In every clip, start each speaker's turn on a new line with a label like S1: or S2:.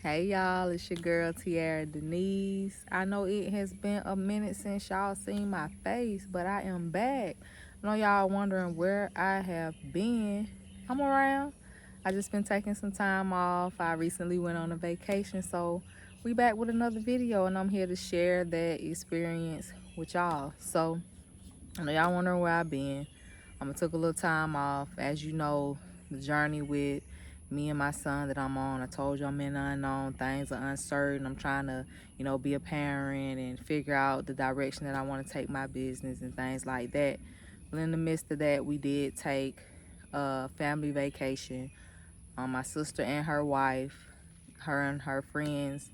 S1: Hey y'all, it's your girl Tiara Denise. I know it has been a minute since y'all seen my face, but I am back. I know y'all wondering where I have been. I'm around. I just been taking some time off. I recently went on a vacation, so we back with another video and I'm here to share that experience with y'all. So I know y'all wondering where I've been. Took a little time off. As you know, the journey with me and my son that I'm on, I told you I'm in the unknown. Things are uncertain. I'm trying to, be a parent and figure out the direction that I want to take my business and things like that. But in the midst of that, we did take a family vacation. My sister and her wife, her and her friends,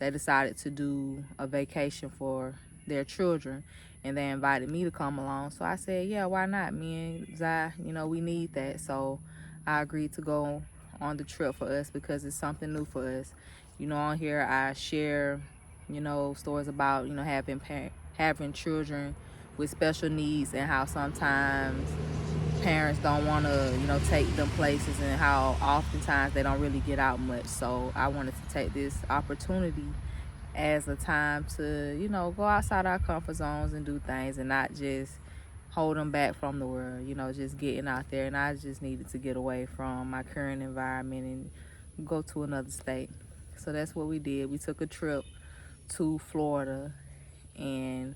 S1: they decided to do a vacation for their children, and they invited me to come along. So I said, yeah, why not? Me and Zai, we need that. So I agreed to go on the trip for us because it's something new for us. On here I share, stories about, having children with special needs and how sometimes parents don't want to, take them places and how oftentimes they don't really get out much. So I wanted to take this opportunity as a time to, go outside our comfort zones and do things and not just hold them back from the world, just getting out there. And I just needed to get away from my current environment and go to another state. So that's what we did. We took a trip to Florida and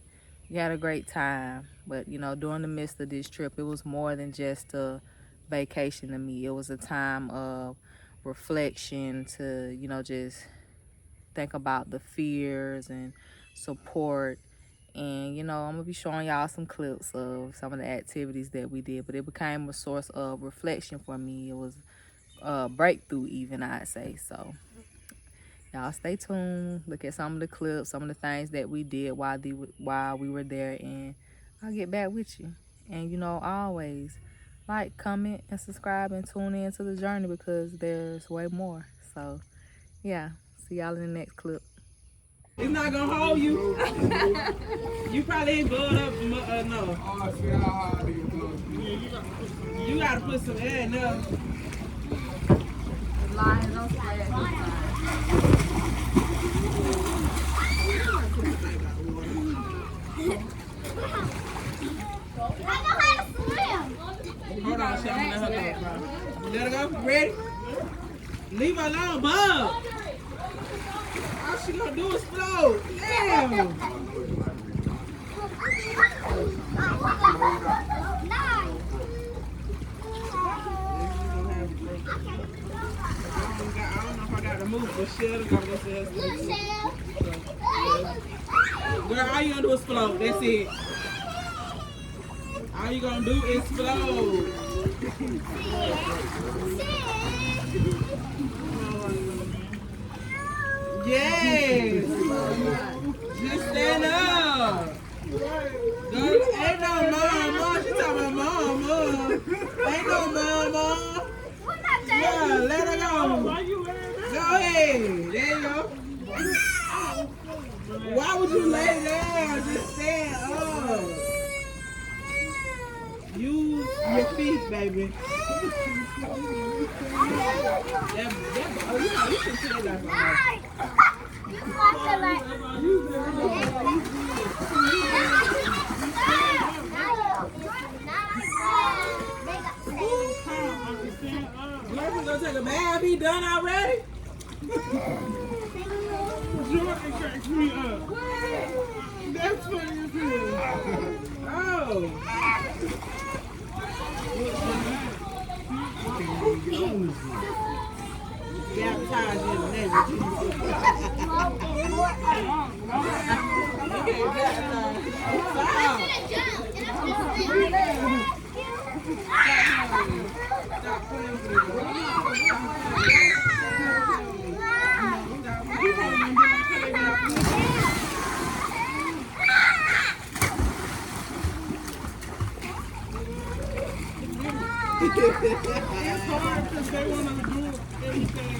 S1: we had a great time. But, during the midst of this trip, it was more than just a vacation to me. It was a time of reflection to, just think about the fears and support. And, I'm going to be showing y'all some clips of some of the activities that we did. But it became a source of reflection for me. It was a breakthrough even, I'd say. So y'all stay tuned, look at some of the clips, some of the things that we did while we were there, and I'll get back with you. And always like, comment, and subscribe and tune in to the journey because there's way more. So yeah, see y'all in the next clip.
S2: It's not gonna hold you. You probably ain't blowing up, no. You gotta put some air in there.
S1: Lions on splash.
S2: Hold on, Shelly, let her go. Let her go. Ready? Leave her alone, Bob. All she gonna do is float. Damn. I don't know if I got to move, but Shelly gotta go to Girl, all you gonna do is float. That's it. All you gonna do is float. Yes. Just stand up. Girl, ain't no mama. She talking about mama. Ain't no mama. Yeah, let her go. Go ahead. There you go. Why would you lay down? Just stand up. Use your feet, baby. You can say that. Murphy gonna take a bath. He done already? Jordan cracks me up. That's funny as hell. Oh. Baptized in the name of Jesus. It's hard because they want to do everything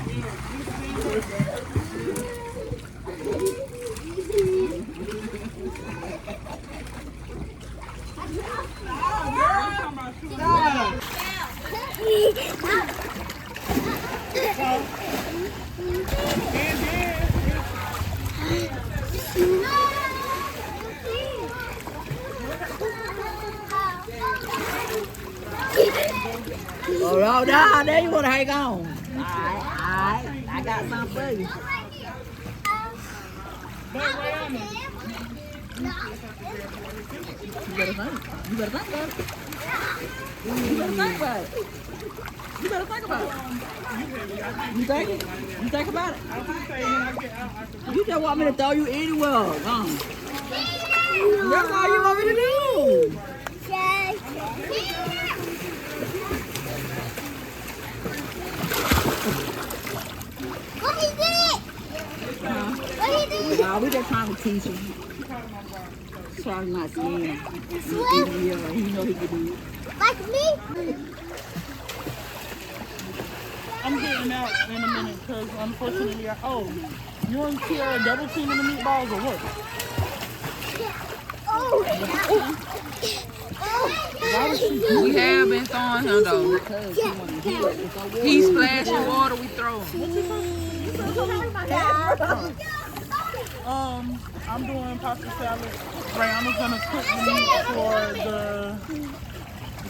S2: Stop.
S3: Oh, nah, there you want to hang on. All right. I got something for you. You better think. You better think about it. You better think about it. You better think about it. You think it? You think about it? You just want me to throw you anywhere. That's all you want me to do.
S4: What is it? What is it?
S3: Nah, we just trying to teach him. Trying not to scare him.
S4: Swim?
S3: Yeah, he know he can do it.
S4: Like me?
S2: I'm getting out in a minute because unfortunately you want Tiara double teaming the meatballs or what?
S4: Oh.
S1: We have been throwing him though. He splashing water, we throw him.
S2: I'm doing pasta salad. Brianna's gonna cook the meat for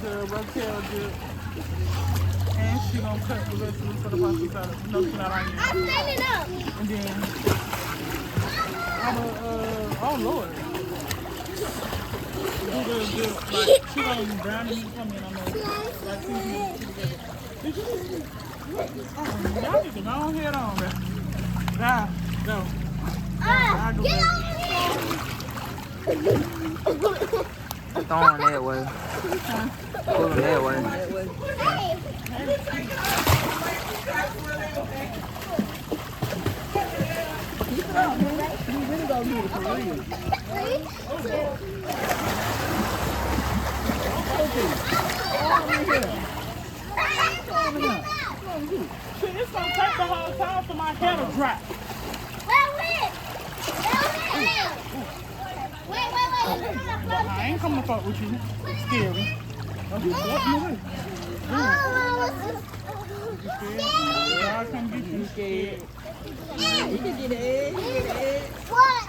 S2: the rotel dip. And she gonna cut the vegetables for the pasta salad. No, she's not on yet.
S4: I'm standing up.
S2: And then oh Lord. Do like she gonna brown the meat for me and I'm gonna like season it together. Did you y'all need to go ahead on, bro. Go.
S4: Get over here.
S1: Throwing that way. Pulling that way.
S4: Hey.
S3: You really gonna do it for real.
S2: Shit, it's gonna take the whole time for my hair to dry.
S4: Wait.
S2: I ain't coming to fuck with you. It's scary. You scared? God come get you. Scared.
S3: You can get it.
S4: What?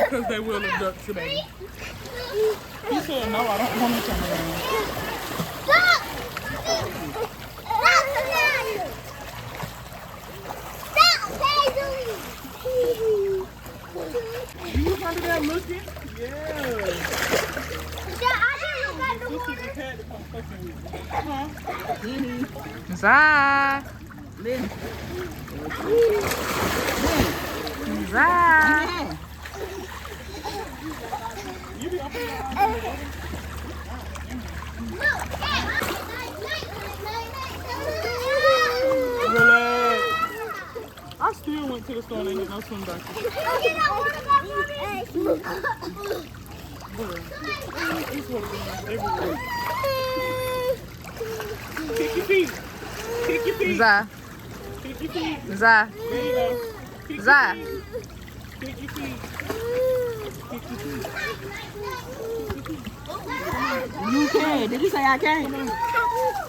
S2: Because they will abduct today. He said, no, I don't want to come around.
S4: Stop!
S2: You was under there looking? Yeah. This is the cat that comes fucking with me. Huh?
S1: Zai. Zai.
S2: You be up in your Relax. I still went to the store and ain't get no swim back. This would have been everywhere. Kick your feet. Kick your feet.
S1: Zai.
S2: Kick your feet.
S1: Zai.
S2: There you go. Kick
S1: Zai.
S2: your feet. Kick your feet. Kick your feet.
S3: You can. Did you say I can?
S2: Come on.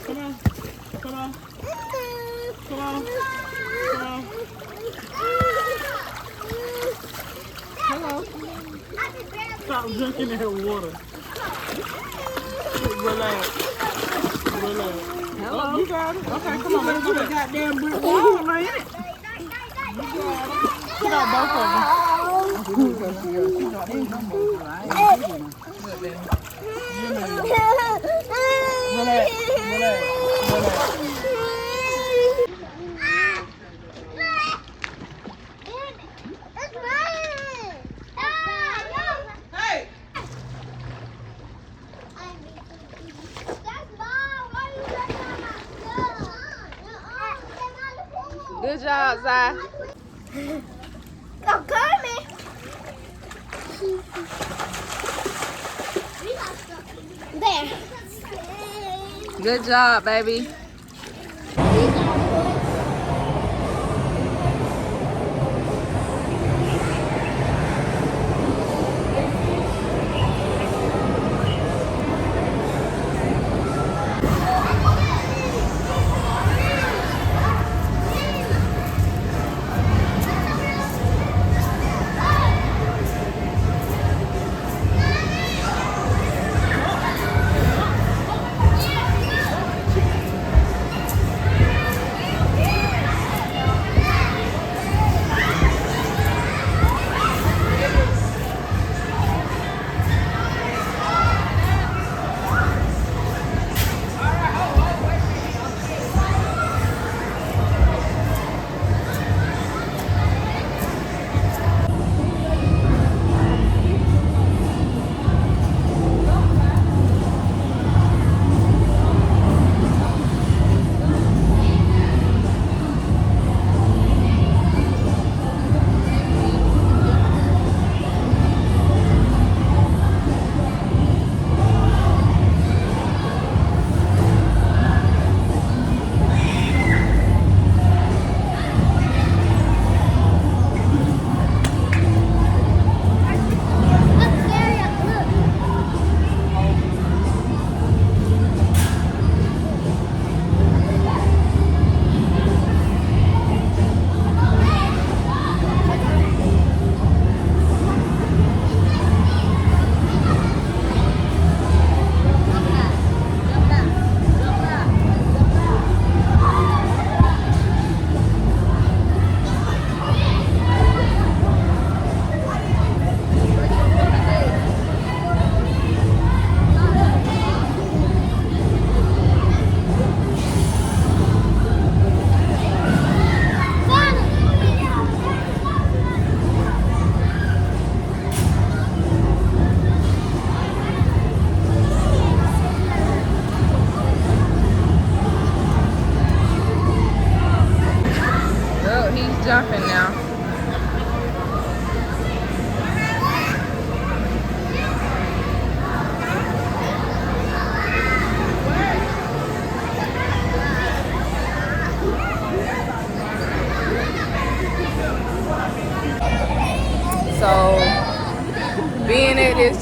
S2: Come on. Come on. Come on. Come on.
S3: Hello.
S2: Stop drinking that water. Relax. Relax.
S3: Hello.
S2: Oh, you got it. Okay, come on. Let's
S3: You
S2: do it.
S3: goddamn brick wall, ain't it?
S2: She got both of them. Relax. Relax. Relax.
S1: Good job, Zai.
S4: I'm coming. There.
S1: Good job, baby.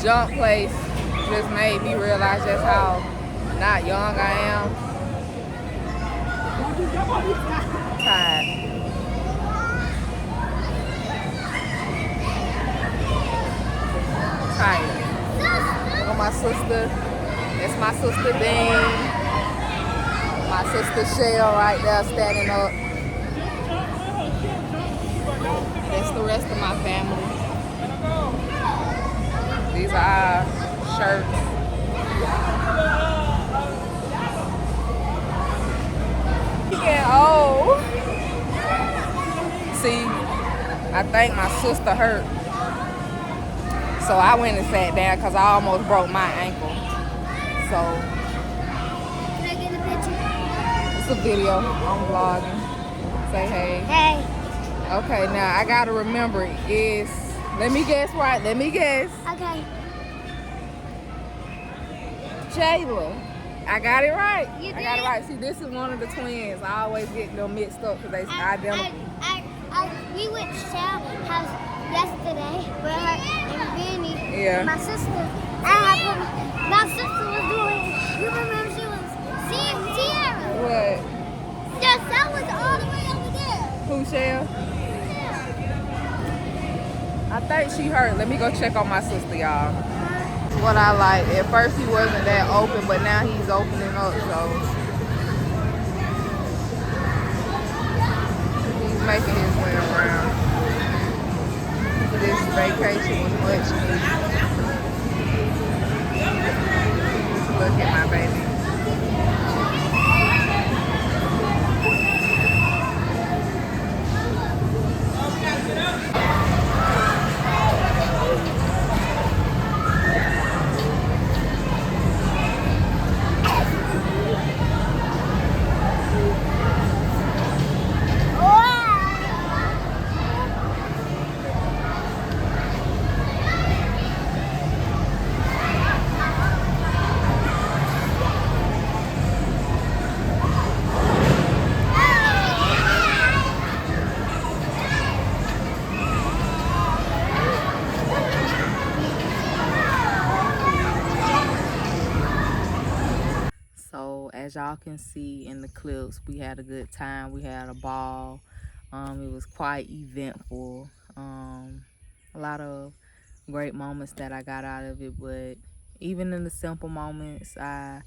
S1: jump place just made me realize just how not young I am. Tired. Tired. Look at my sister. That's my sister Dean. My sister Shell right there standing up. That's the rest of my family. These are our shirts. Getting old. See, I think my sister hurt. So I went and sat down because I almost broke my ankle. So
S4: Can I get a picture?
S1: it's a video. I'm vlogging. Say hey.
S4: Hey.
S1: Okay, now I gotta remember it's, let me guess right, let me guess.
S4: Okay.
S1: Jayla. I got it right.
S4: You
S1: I got it
S4: did?
S1: right. See, this is one of the twins. I always get them mixed up because they identical.
S4: We went to Shell's house yesterday with her and Benny.
S1: Yeah.
S4: My sister. My sister was doing. You remember she was seeing Tiara.
S1: What?
S4: Yes, that was all the way over there.
S1: Who, Shell? I think she hurt. Let me go check on my sister, y'all. What I like. At first he wasn't that open, but now he's opening up, so he's making his way around. This vacation was much needed. Look at my baby. So as y'all can see in the clips, we had a good time. We had a ball. It was quite eventful. A lot of great moments that I got out of it, but even in the simple moments, I,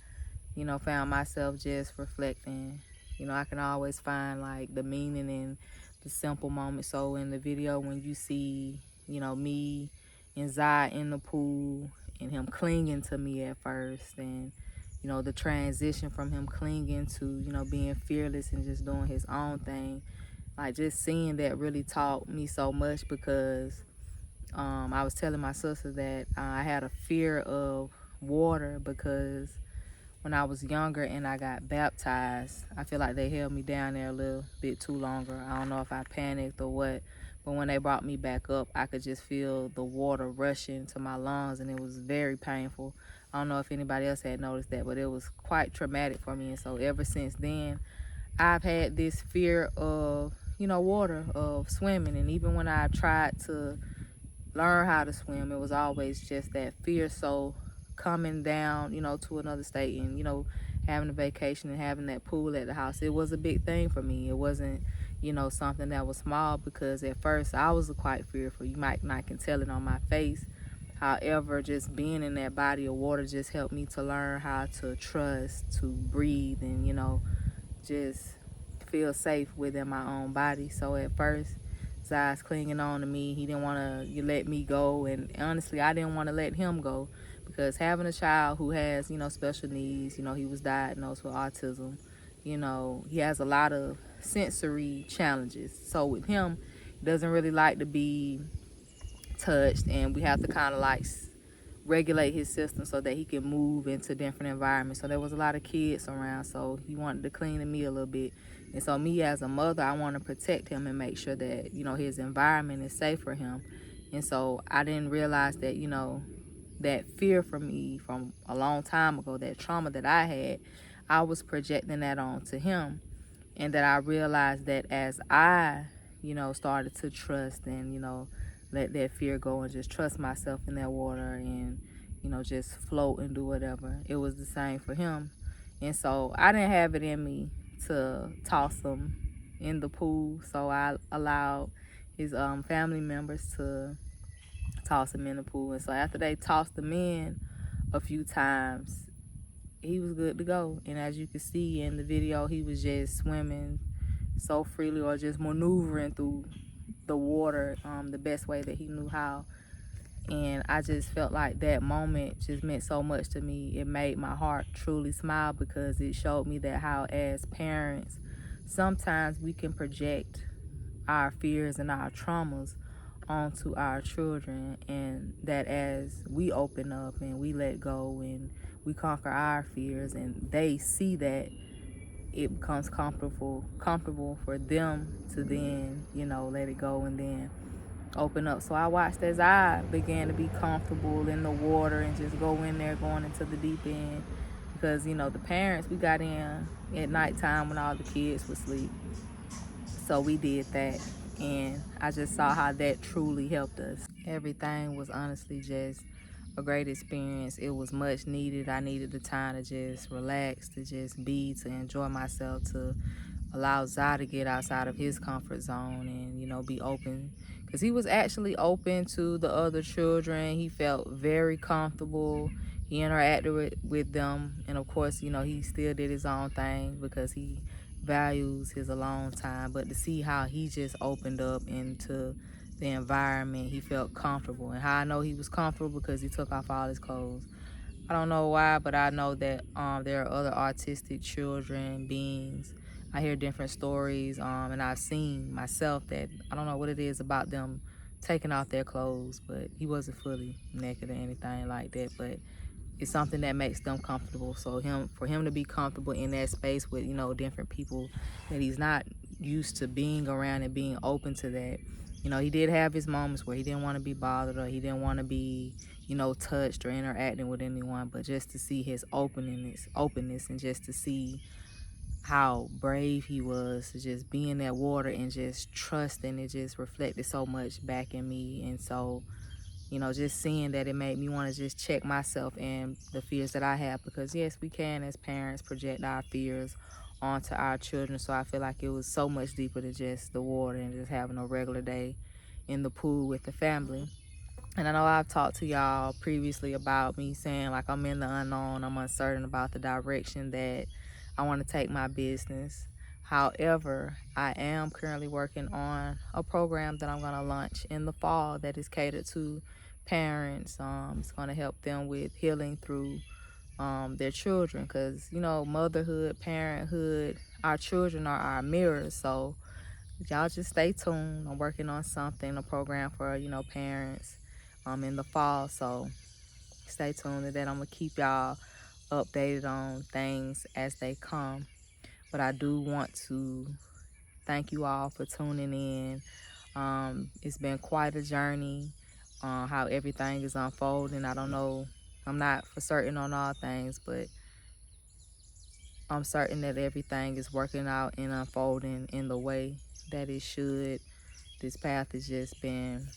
S1: found myself just reflecting. I can always find like the meaning in the simple moments. So in the video, when you see, me and Zai in the pool and him clinging to me at first, and the transition from him clinging to, being fearless and just doing his own thing. Like, just seeing that really taught me so much, because I was telling my sister that I had a fear of water, because when I was younger and I got baptized, I feel like they held me down there a little bit too longer. I don't know if I panicked or what, but when they brought me back up, I could just feel the water rushing to my lungs, and it was very painful. I don't know if anybody else had noticed that, but it was quite traumatic for me. And so ever since then, I've had this fear of, water, of swimming. And even when I tried to learn how to swim, it was always just that fear. So coming down, to another state and, having a vacation and having that pool at the house, it was a big thing for me. It wasn't, something that was small, because at first I was quite fearful. You might not can tell it on my face. However, just being in that body of water just helped me to learn how to trust, to breathe, and, just feel safe within my own body. So at first, Zai's clinging on to me. He didn't want to let me go. And honestly, I didn't want to let him go, because having a child who has, special needs, he was diagnosed with autism. He has a lot of sensory challenges. So with him, he doesn't really like to be touched, and we have to kind of like regulate his system so that he can move into different environments. So there was a lot of kids around, so he wanted to clean to me a little bit. And so me as a mother, I want to protect him and make sure that, his environment is safe for him. And so I didn't realize that, that fear for me from a long time ago, that trauma that I had, I was projecting that onto him. And that I realized that as I, started to trust and, let that fear go and just trust myself in that water, and just float and do whatever. It was the same for him. And so I didn't have it in me to toss him in the pool. So I allowed his family members to toss him in the pool. And so after they tossed him in a few times, he was good to go. And as you can see in the video, he was just swimming so freely or just maneuvering through the water the best way that he knew how. And I just felt like that moment just meant so much to me. It made my heart truly smile because it showed me that how as parents, sometimes we can project our fears and our traumas onto our children, and that as we open up and we let go and we conquer our fears and they see that, it becomes comfortable for them to then let it go and then open up. So I watched as I began to be comfortable in the water and just go in there, going into the deep end, because the parents, we got in at nighttime when all the kids were asleep. So we did that, and I just saw how that truly helped us. Everything was honestly just a great experience. It was much needed. I needed the time to just relax, to just be, to enjoy myself, to allow Zai to get outside of his comfort zone and, be open. Because he was actually open to the other children. He felt very comfortable. He interacted with them. And of course, he still did his own thing because he values his alone time. But to see how he just opened up into the environment, he felt comfortable. And how I know he was comfortable because he took off all his clothes. I don't know why, but I know that there are other autistic children, beings. I hear different stories, and I've seen myself that I don't know what it is about them taking off their clothes, but he wasn't fully naked or anything like that. But it's something that makes them comfortable. So for him to be comfortable in that space with different people that he's not used to being around and being open to that. He did have his moments where he didn't want to be bothered or he didn't want to be touched or interacting with anyone, but just to see his openness and just to see how brave he was to just be in that water and just trusting, it just reflected so much back in me. And so just seeing that, it made me want to just check myself and the fears that I have, because yes, we can as parents project our fears onto our children. So I feel like it was so much deeper than just the water and just having a regular day in the pool with the family. And I know I've talked to y'all previously about me saying like I'm in the unknown, I'm uncertain about the direction that I want to take my business. However, I am currently working on a program that I'm going to launch in the fall that is catered to parents. It's going to help them with healing through their children, because motherhood, parenthood, our children are our mirrors. So y'all just stay tuned. I'm working on something, a program for parents in the fall. So stay tuned to that. I'm gonna keep y'all updated on things as they come. But I do want to thank you all for tuning in. It's been quite a journey, how everything is unfolding. I don't know, I'm not for certain on all things, but I'm certain that everything is working out and unfolding in the way that it should. This path has just been,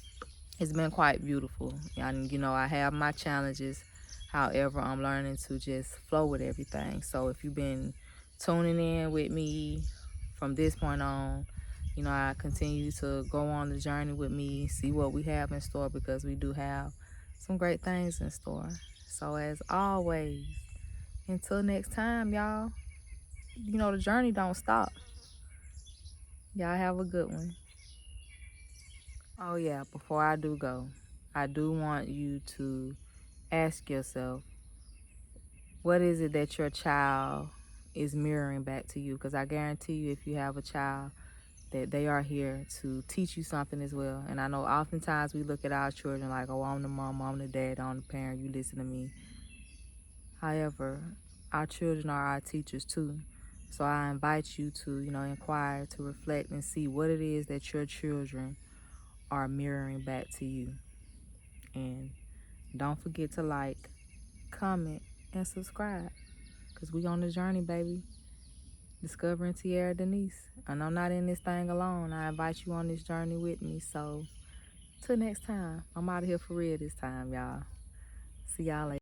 S1: it's been quite beautiful. And I have my challenges. However, I'm learning to just flow with everything. So if you've been tuning in with me from this point on, I continue to go on the journey with me, see what we have in store, because we do have some great things in store. So as always, until next time, y'all, the journey don't stop. Y'all have a good one. Oh yeah, before I do go, I do want you to ask yourself, what is it that your child is mirroring back to you? Because I guarantee you, if you have a child, that they are here to teach you something as well. And I know oftentimes we look at our children like, oh, I'm the mom, I'm the dad, I'm the parent, you listen to me. However, our children are our teachers too. So I invite you to, inquire, to reflect and see what it is that your children are mirroring back to you. And don't forget to like, comment, and subscribe, because we on the journey, baby. Discovering Tierra Denise. And I'm not in this thing alone. I invite you on this journey with me. So till next time, I'm out of here for real this time, y'all. See y'all later.